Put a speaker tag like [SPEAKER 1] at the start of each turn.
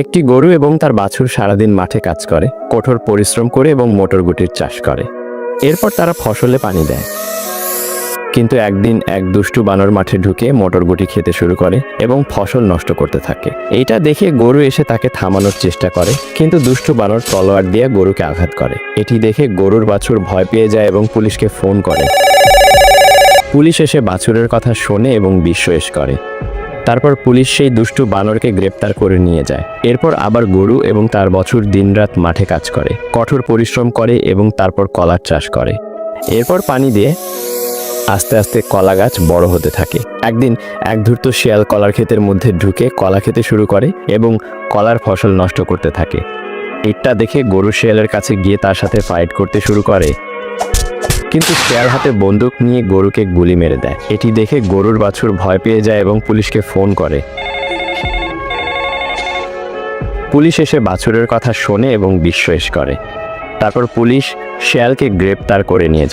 [SPEAKER 1] একটি গরু এবং তার বাছুর সারাদিন মাঠে কাজ করে, কঠোর পরিশ্রম করে এবং মটরগুটির চাষ করে। এরপর তারা ফসলে পানি দেয়। কিন্তু একদিন এক দুষ্টু বানর মাঠে ঢুকে মটরগুটি খেতে শুরু করে এবং ফসল নষ্ট করতে থাকে। এইটা দেখে গরু এসে তাকে থামানোর চেষ্টা করে, কিন্তু দুষ্টু বানর তলোয়ার দিয়ে গরুকে আঘাত করে। এটি দেখে গরুর বাছুর ভয় পেয়ে যায় এবং পুলিশকে ফোন করে। পুলিশ এসে বাছুরের কথা শোনে এবং বিশ্বাস করে। তারপর পুলিশ সেই দুষ্টু বানরকে গ্রেপ্তার করে নিয়ে যায়। এরপর আবার গরু এবং তার বাছুর দিনরাত মাঠে কাজ করে, কঠোর পরিশ্রম করে এবং তারপর কলার চাষ করে। এরপর পানি দিয়ে আস্তে আস্তে কলা গাছ বড় হতে থাকে। একদিন এক ধূর্ত শিয়াল কলার ক্ষেতের মধ্যে ঢুকে কলা খেতে শুরু করে এবং কলার ফসল নষ্ট করতে থাকে। এটা দেখে গরু শিয়ালের কাছে গিয়ে তার সাথে ফাইট করতে শুরু করে, কিন্তু শিয়াল হাতে বন্দুক নিয়ে গরুকে গুলি মেরে দেয়। এটি দেখে গরুর বাছুর ভয় পেয়ে যায় এবং পুলিশকে ফোন করে। পুলিশ এসে বাছুরের কথা শোনে এবং বিশ্বাস করে। তারপর পুলিশ শিয়ালকে গ্রেপ্তার করে নিয়ে যায়।